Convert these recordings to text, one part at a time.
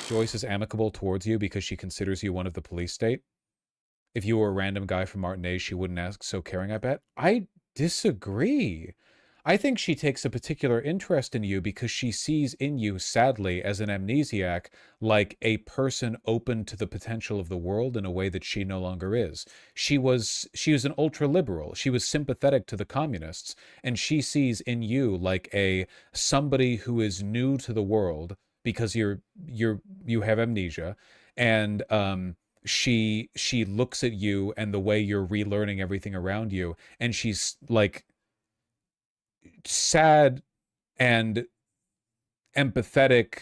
Joyce is amicable towards you because she considers you one of the police state. If you were a random guy from Martinez, she wouldn't ask so caring, I bet. I disagree. I think she takes a particular interest in you because she sees in you, sadly, as an amnesiac, like a person open to the potential of the world in a way that she no longer is. She was an ultra-liberal. She was sympathetic to the communists, and she sees in you like somebody who is new to the world because you have amnesia, and she looks at you and the way you're relearning everything around you, and she's like sad and empathetic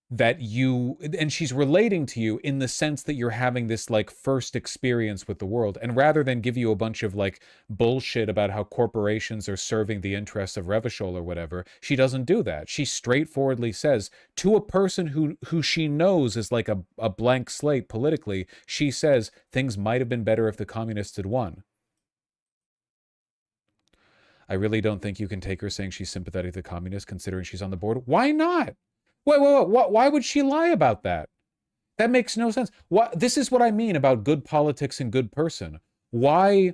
that you, and she's relating to you in the sense that you're having this like first experience with the world, and rather than give you a bunch of like bullshit about how corporations are serving the interests of Revachol or whatever, she doesn't do that. She straightforwardly says to a person who she knows is like a blank slate politically, she says things might have been better if the communists had won. I really don't think you can take her saying she's sympathetic to the communists considering she's on the board. Why not? Wait, why would she lie about that? That makes no sense. This is what I mean about good politics and good person. Why,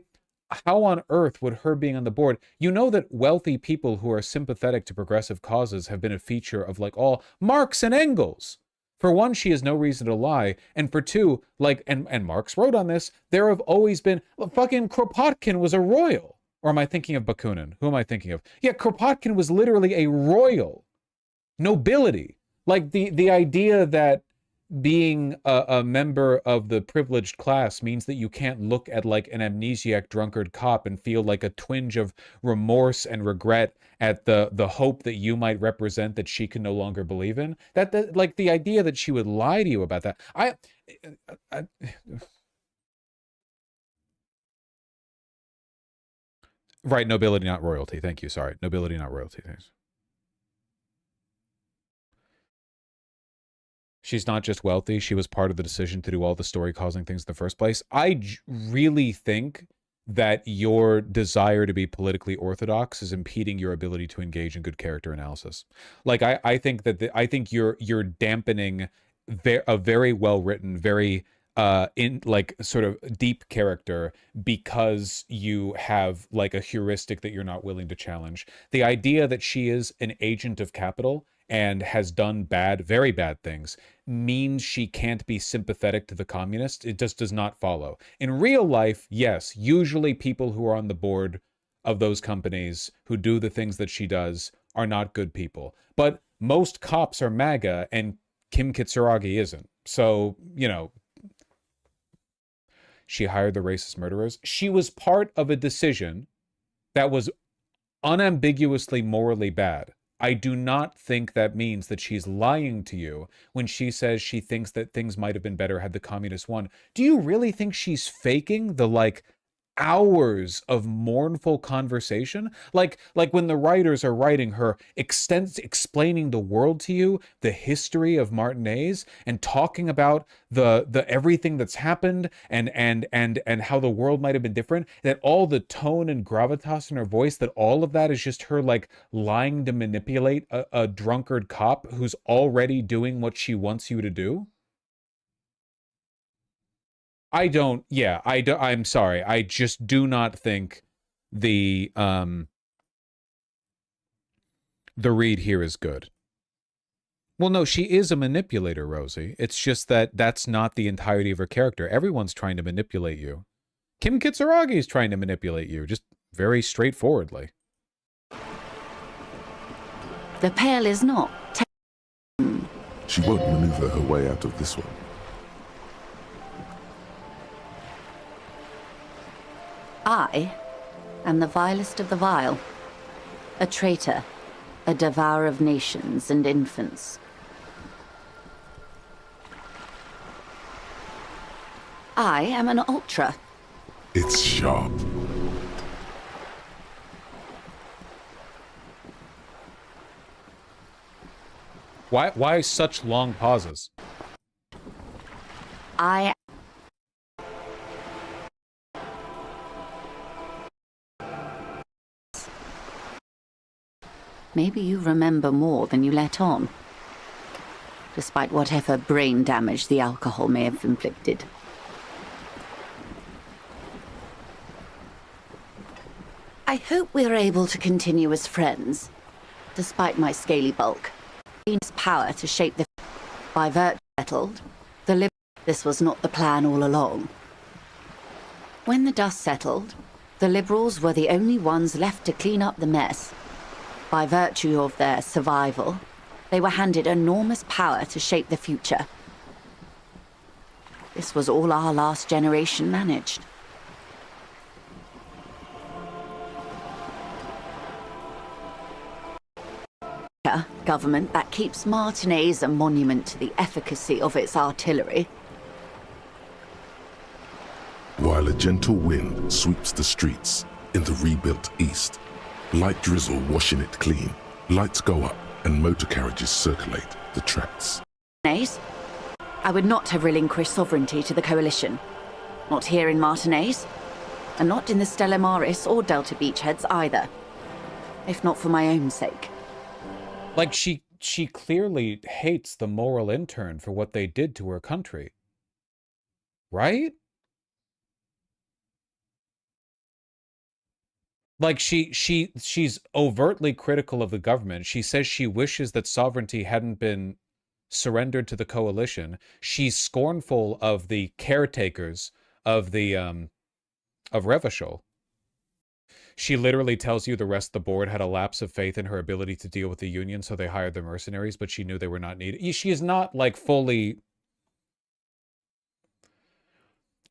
how on earth would her being on the board? You know that wealthy people who are sympathetic to progressive causes have been a feature of like all Marx and Engels. For one, she has no reason to lie. And for two, like, and Marx wrote on this, there have always been, fucking Kropotkin was a royal. Or am I thinking of Bakunin? Who am I thinking of? Yeah, Kropotkin was literally a royal. Nobility. Like the idea that being a member of the privileged class means that you can't look at like an amnesiac drunkard cop and feel like a twinge of remorse and regret at the hope that you might represent that she can no longer believe in. That like the idea that she would lie to you about that. I Right, nobility, not royalty. Thank you. Sorry. Nobility, not royalty. Thanks. She's not just wealthy. She was part of the decision to do all the story-causing things in the first place. I really think that your desire to be politically orthodox is impeding your ability to engage in good character analysis. Like, I think that I think you're dampening a very well-written, very in like sort of deep character because you have like a heuristic that you're not willing to challenge. The idea that she is an agent of capital and has done very bad things means she can't be sympathetic to the communists. It just does not follow. In real life, yes, usually people who are on the board of those companies who do the things that she does are not good people. But most cops are MAGA and Kim Kitsuragi isn't. So, you know, she hired the racist murderers. She was part of a decision that was unambiguously morally bad. I do not think that means that she's lying to you when she says she thinks that things might have been better had the communists won. Do you really think she's faking the, like, hours of mournful conversation? Like when the writers are writing her explaining the world to you, the history of Martinez, and talking about the everything that's happened and how the world might have been different, that all the tone and gravitas in her voice, that all of that is just her like lying to manipulate a drunkard cop who's already doing what she wants you to do? I'm sorry. I just do not think the read here is good. Well, no, she is a manipulator, Rosie. It's just that that's not the entirety of her character. Everyone's trying to manipulate you. Kim Kitsuragi is trying to manipulate you, just very straightforwardly. The Pale is not. She won't maneuver her way out of this one. I am the vilest of the vile. A traitor, a devourer of nations and infants. I am an ultra. It's sharp. Why such long pauses? I Maybe you remember more than you let on. despite whatever brain damage the alcohol may have inflicted. I hope we're able to continue as friends, despite my scaly bulk. Its power to shape the... By virtue settled, this was not the plan all along. When the dust settled, the Liberals were the only ones left to clean up the mess. By virtue of their survival, they were handed enormous power to shape the future. This was all our last generation managed. A government that keeps Martinez a monument to the efficacy of its artillery. While a gentle wind sweeps the streets in the rebuilt east, light drizzle washing it clean, lights go up and motor carriages circulate the tracks. I would not have relinquished sovereignty to the Coalition. Not here in Martinez, and not in the Stella Maris or Delta Beachheads either. If not for my own sake. Like, she clearly hates the moral intern for what they did to her country. Right? Like, she's overtly critical of the government. She says she wishes that sovereignty hadn't been surrendered to the coalition. She's scornful of the caretakers of the of Revachol. She literally tells you the rest of the board had a lapse of faith in her ability to deal with the Union, so they hired the mercenaries, but she knew they were not needed. She is not, like, fully...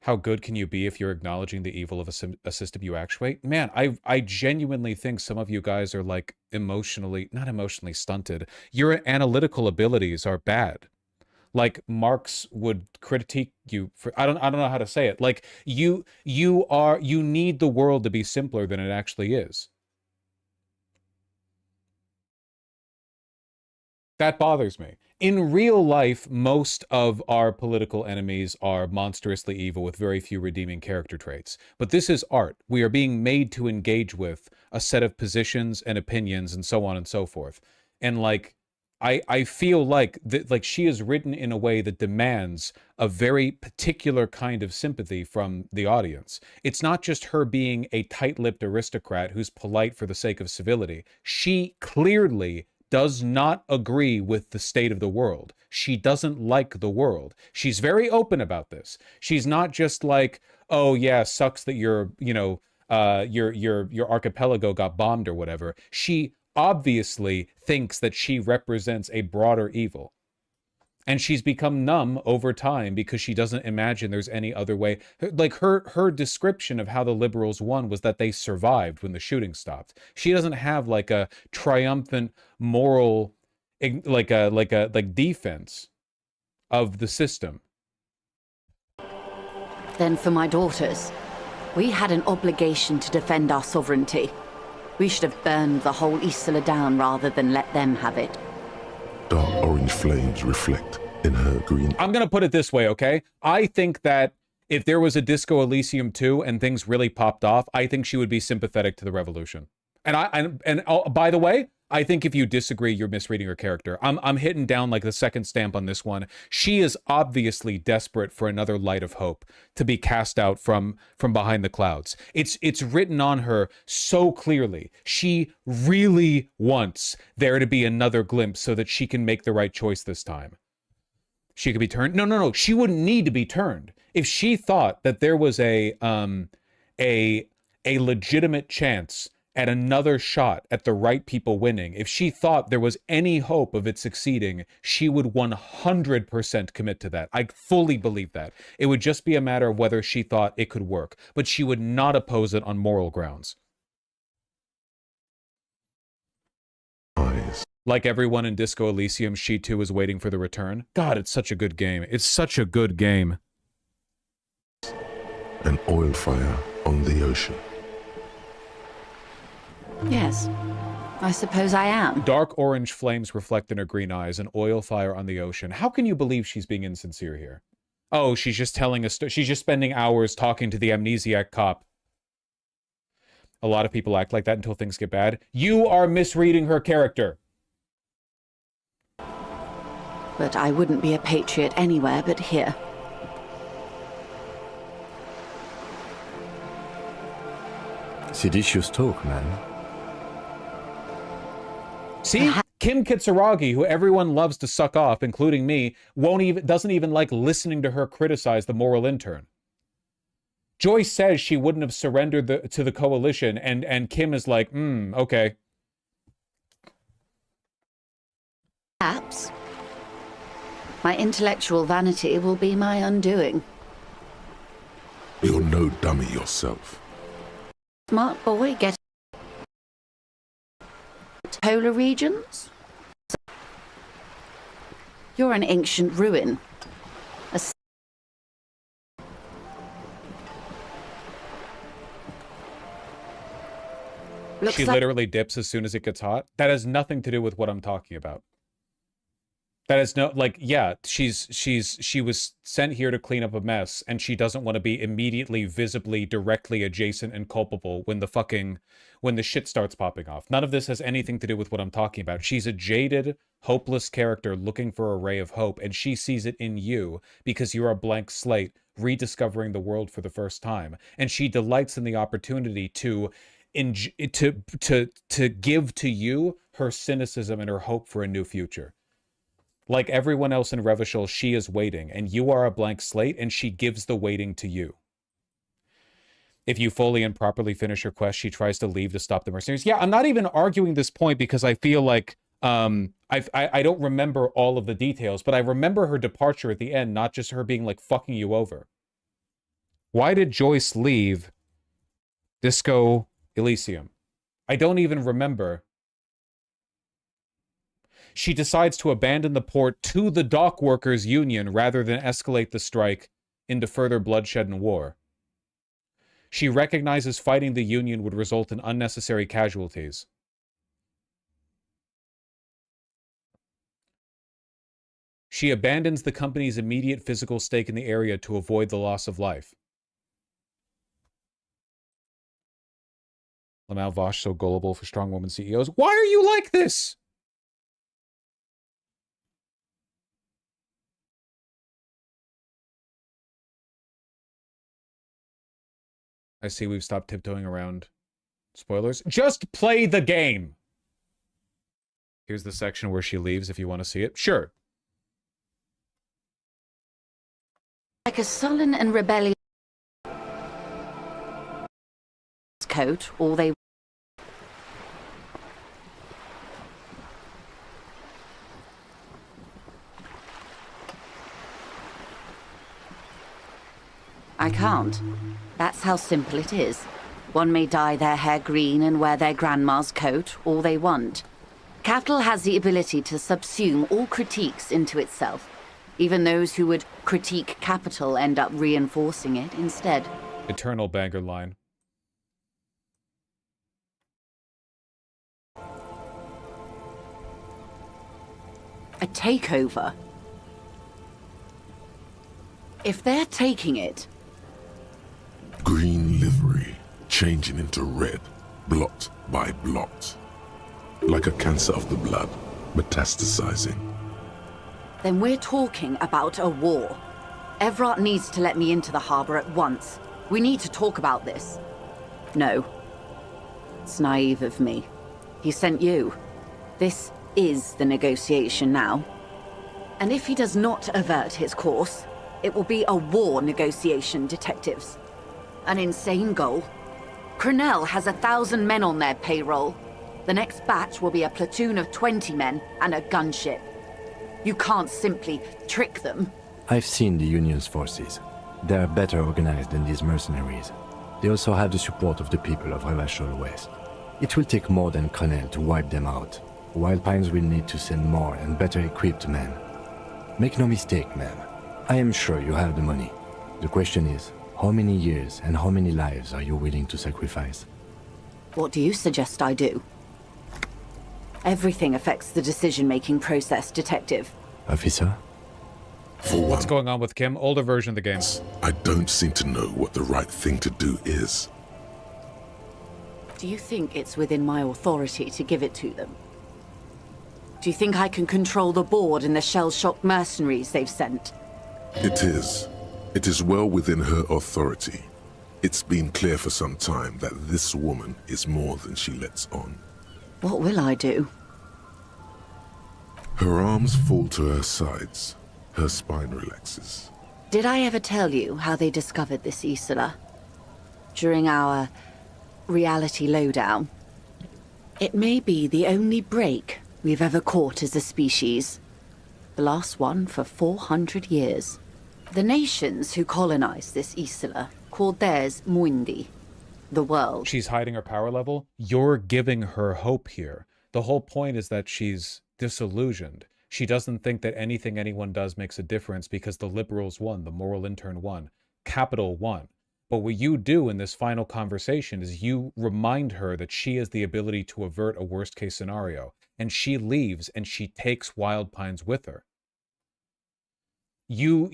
How good can you be if you're acknowledging the evil of a system you actuate? Man, I genuinely think some of you guys are, like, not emotionally stunted. Your analytical abilities are bad. Like, Marx would critique you for, I don't know how to say it. Like, you need the world to be simpler than it actually is. That bothers me. In real life, most of our political enemies are monstrously evil with very few redeeming character traits. But this is art. We are being made to engage with a set of positions and opinions and so on and so forth. And, like, I feel like she is written in a way that demands a very particular kind of sympathy from the audience. It's not just her being a tight-lipped aristocrat who's polite for the sake of civility. She clearly does not agree with the state of the world. She doesn't like the world. She's very open about this. She's not just like, oh yeah, sucks that your archipelago got bombed or whatever. She obviously thinks that she represents a broader evil. And she's become numb over time because she doesn't imagine there's any other way. Like, her description of how the Liberals won was that they survived when the shooting stopped. She doesn't have, like, a triumphant moral, like defense of the system. Then for my daughters, we had an obligation to defend our sovereignty. We should have burned the whole Isola down rather than let them have it. Dark orange flames reflect in her green... I'm going to put it this way, okay? I think that if there was a Disco Elysium 2 and things really popped off, I think she would be sympathetic to the revolution. And by the way, I think if you disagree, you're misreading her character. I'm hitting down like the second stamp on this one. She is obviously desperate for another light of hope to be cast out from behind the clouds. It's written on her so clearly. She really wants there to be another glimpse so that she can make the right choice this time. She could be turned. No. She wouldn't need to be turned. If she thought that there was a legitimate chance at another shot at the right people winning, if she thought there was any hope of it succeeding, she would 100% commit to that. I fully believe that. It would just be a matter of whether she thought it could work, but she would not oppose it on moral grounds. eyes. Like everyone in Disco Elysium, she too is waiting for the return. God, it's such a good game. It's such a good game. An oil fire on the ocean. Yes, I suppose I am. Dark orange flames reflect in her green eyes, an oil fire on the ocean. How can you believe she's being insincere here? Oh, she's just telling us. She's just spending hours talking to the amnesiac cop. A lot of people act like that until things get bad. You are misreading her character. but I wouldn't be a patriot anywhere but here. Seditious talk, man. See? Kim Kitsuragi, who everyone loves to suck off, including me, doesn't even like listening to her criticize the moral intern. Joyce says she wouldn't have surrendered to the coalition, and Kim is like, okay. Perhaps. My intellectual vanity will be my undoing. You're no dummy yourself. Smart boy, get polar regions? You're an ancient ruin. She literally dips as soon as it gets hot. That has nothing to do with what I'm talking about. That is no, like, yeah, she was sent here to clean up a mess, and she doesn't want to be immediately, visibly, directly adjacent and culpable when the shit starts popping off. None of this has anything to do with what I'm talking about. She's a jaded, hopeless character looking for a ray of hope, and she sees it in you because you're a blank slate rediscovering the world for the first time. And she delights in the opportunity to give to you her cynicism and her hope for a new future. Like everyone else in Revachol, she is waiting, and you are a blank slate, and she gives the waiting to you. If you fully and properly finish her quest, she tries to leave to stop the mercenaries. Yeah, I'm not even arguing this point because I feel like I don't remember all of the details, but I remember her departure at the end, not just her being like fucking you over. Why did Joyce leave Disco Elysium? I don't even remember. She decides to abandon the port to the dock workers' union rather than escalate the strike into further bloodshed and war. She recognizes fighting the union would result in unnecessary casualties. She abandons the company's immediate physical stake in the area to avoid the loss of life. Lamal Vaush, so gullible for strong woman CEOs. Why are you like this? I see we've stopped tiptoeing around spoilers. Just play the game! Here's the section where she leaves if you want to see it. Sure. Like a sullen and rebellious coat, all they... I can't. That's how simple it is. One may dye their hair green and wear their grandma's coat, all they want. Capital has the ability to subsume all critiques into itself. Even those who would critique capital end up reinforcing it instead. Eternal banger line. A takeover. If they're taking it... Green livery, changing into red, blot by blot. Like a cancer of the blood, metastasizing. Then we're talking about a war. Evrart needs to let me into the harbor at once. We need to talk about this. No. It's naive of me. He sent you. This is the negotiation now. And if he does not avert his course, it will be a war negotiation, detectives. An insane goal. Crenell has 1,000 men on their payroll. The next batch will be a platoon of 20 men and a gunship. You can't simply trick them. I've seen the Union's forces. They are better organized than these mercenaries. They also have the support of the people of Revachol West. It will take more than Crenell to wipe them out. Wild Pines will need to send more and better equipped men. Make no mistake, ma'am. I am sure you have the money. The question is, how many years and how many lives are you willing to sacrifice? What do you suggest I do? Everything affects the decision-making process, Detective. Officer? For What's one, going on with Kim? Older version of the game. I don't seem to know what the right thing to do is. Do you think it's within my authority to give it to them? Do you think I can control the board and the shell-shocked mercenaries they've sent? It is. It is well within her authority. It's been clear for some time that this woman is more than she lets on. What will I do? Her arms fall to her sides. Her spine relaxes. Did I ever tell you how they discovered this Isola? During our reality lowdown. It may be the only break we've ever caught as a species. The last one for 400 years. The nations who colonized this Isola called theirs Muindi, the world. She's hiding her power level. You're giving her hope here. The whole point is that she's disillusioned. She doesn't think that anything anyone does makes a difference because the liberals won, the moral intern won, capital won. But what you do in this final conversation is you remind her that she has the ability to avert a worst case scenario. And she leaves and she takes Wild Pines with her. You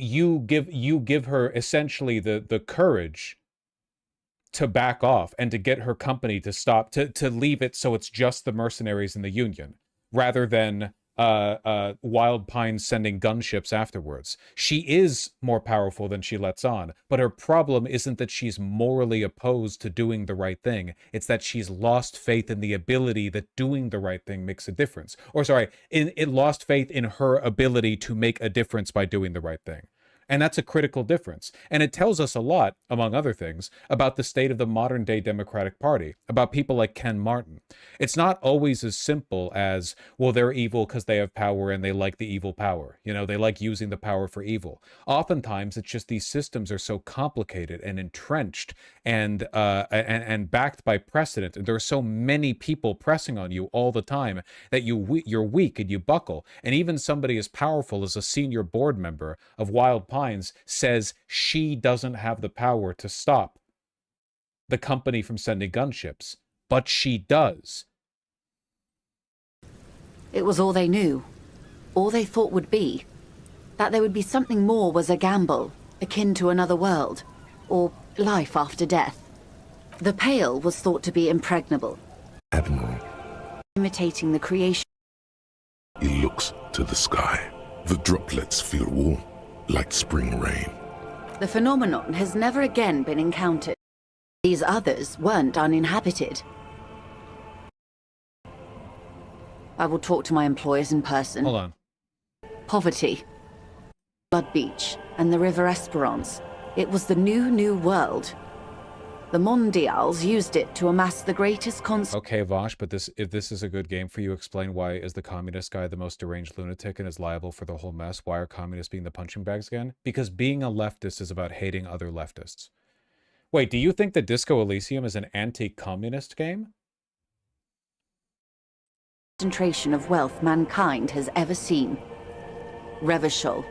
give her essentially the courage to back off and to get her company to stop, to leave it so it's just the mercenaries and the Union, rather than Wild Pines sending gunships afterwards. She is more powerful than she lets on, but her problem isn't that she's morally opposed to doing the right thing. It's that she's lost faith in the ability that doing the right thing makes a difference. Or sorry, it lost faith in her ability to make a difference by doing the right thing. And that's a critical difference. And it tells us a lot, among other things, about the state of the modern day Democratic Party, about people like Ken Martin. It's not always as simple as, well, they're evil because they have power and they like the evil power. You know, they like using the power for evil. Oftentimes, it's just these systems are so complicated and entrenched and backed by precedent. And there are so many people pressing on you all the time that you're weak and you buckle. And even somebody as powerful as a senior board member of Wild Pines says she doesn't have the power to stop the company from sending gunships, but she does. It was all they knew. All they thought would be. That there would be something more was a gamble, akin to another world, or life after death. The Pale was thought to be impregnable. Admiral. Imitating the creation. He looks to the sky. The droplets feel warm, like spring rain. The phenomenon has never again been encountered. These others weren't uninhabited. I will talk to my employers in person. Hold on. Poverty, Blood Beach, and the River Esperance. It was the new world. The Mondials used it to amass the greatest Okay, Vaush, but if this is a good game for you, explain why is the communist guy the most deranged lunatic and is liable for the whole mess? Why are communists being the punching bags again? Because being a leftist is about hating other leftists. Wait, do you think that Disco Elysium is an anti-communist game? Concentration of wealth mankind has ever seen. Revachol.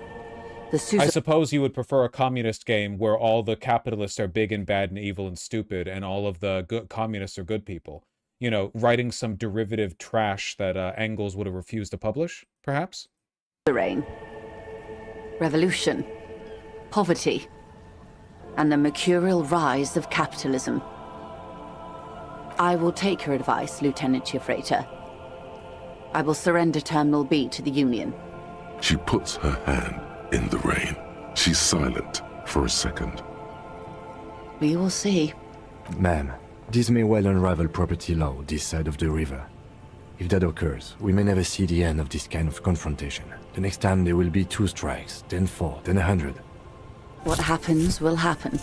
I suppose you would prefer a communist game where all the capitalists are big and bad and evil and stupid and all of the good communists are good people. You know, writing some derivative trash that Engels would have refused to publish, perhaps? The reign. Revolution. Poverty. And the mercurial rise of capitalism. I will take your advice, Lieutenant Chiefrater. I will surrender Terminal B to the Union. She puts her hand in the rain. She's silent for a second. We will see. Ma'am, this may well unravel property law this side of the river. If that occurs, we may never see the end of this kind of confrontation. The next time there will be 2 strikes, then 4, then 100. What happens will happen.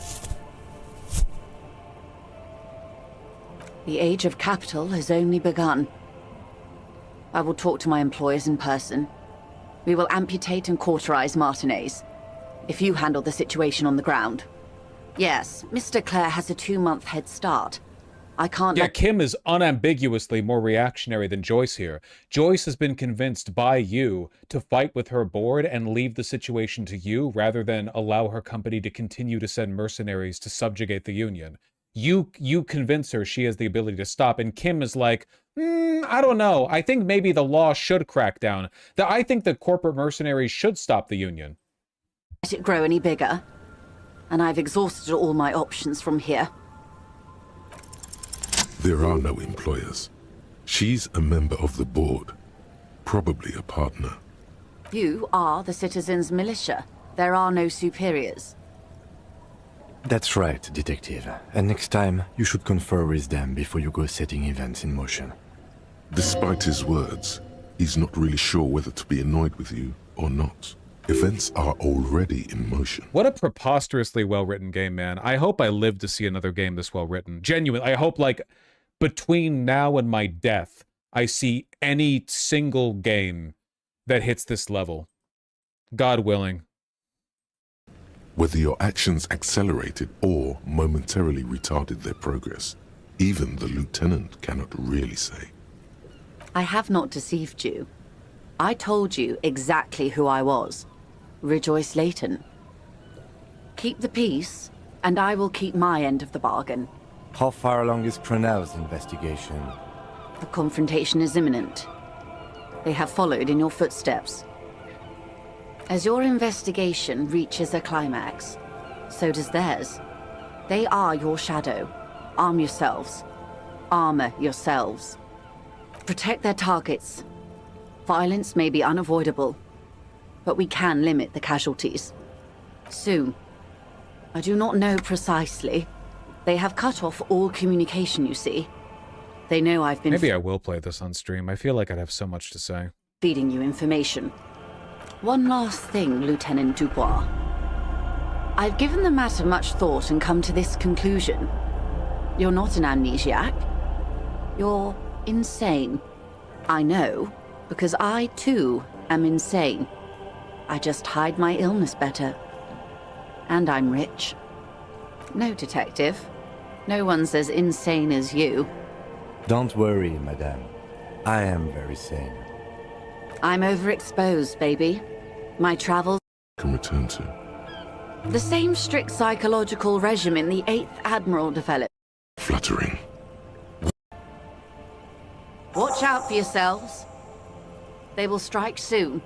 The age of capital has only begun. I will talk to my employers in person. We will amputate and cauterize Martinez. If you handle the situation on the ground. Yes, Mr. Clare has a 2-month head start. I can't Yeah, Kim is unambiguously more reactionary than Joyce here. Joyce has been convinced by you to fight with her board and leave the situation to you rather than allow her company to continue to send mercenaries to subjugate the Union. You convince her she has the ability to stop, and Kim is like, I don't know. I think maybe the law should crack down. I think the corporate mercenaries should stop the Union. Let it grow any bigger. And I've exhausted all my options from here. There are no employers. She's a member of the board. probably a partner. You are the citizens' militia. There are no superiors. That's right, Detective. And next time, you should confer with them before you go setting events in motion. Despite his words, he's not really sure whether to be annoyed with you or not. Events are already in motion. What a preposterously well-written game, man. I hope I live to see another game this well-written. Genuinely, I hope, like, between now and my death, I see any single game that hits this level. God willing. Whether your actions accelerated or momentarily retarded their progress, even the lieutenant cannot really say. I have not deceived you. I told you exactly who I was. Rejoice Layton. Keep the peace, and I will keep my end of the bargain. How far along is Cronell's investigation? The confrontation is imminent. They have followed in your footsteps. As your investigation reaches a climax, so does theirs. They are your shadow. Arm yourselves. Armor yourselves. Protect their targets. Violence may be unavoidable, but we can limit the casualties. Soon. I do not know precisely. They have cut off all communication, you see. They know I've been... Maybe I will play this on stream. I feel like I'd have so much to say. Feeding you information. One last thing, Lieutenant Dubois. I've given the matter much thought and come to this conclusion. You're not an amnesiac. You're insane. I know, because I, too, am insane. I just hide my illness better. And I'm rich. No, Detective. No one's as insane as you. Don't worry, madame. I am very sane. I'm overexposed, baby. My travels... Can return to. The same strict psychological regimen the 8th Admiral developed. Fluttering. Watch out for yourselves. They will strike soon.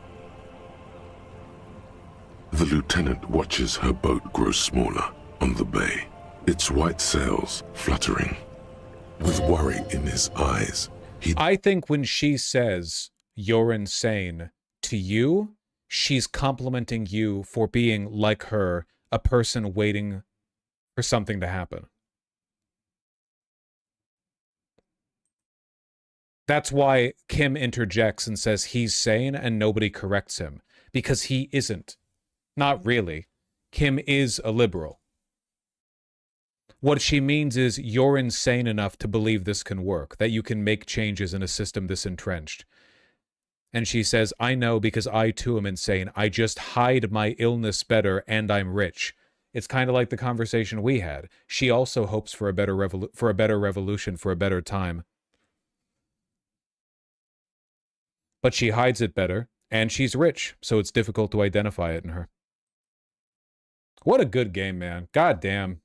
The lieutenant watches her boat grow smaller on the bay, its white sails fluttering. With worry in his eyes, I think when she says, "You're insane," to you, she's complimenting you for being, like her, a person waiting for something to happen. That's why Kim interjects and says he's sane and nobody corrects him. Because he isn't. Not really. Kim is a liberal. What she means is you're insane enough to believe this can work, that you can make changes in a system this entrenched. And she says, I know because I too am insane. I just hide my illness better and I'm rich. It's kind of like the conversation we had. She also hopes for a better revolution, for a better time. But she hides it better, and she's rich, so it's difficult to identify it in her. What a good game, man. God damn.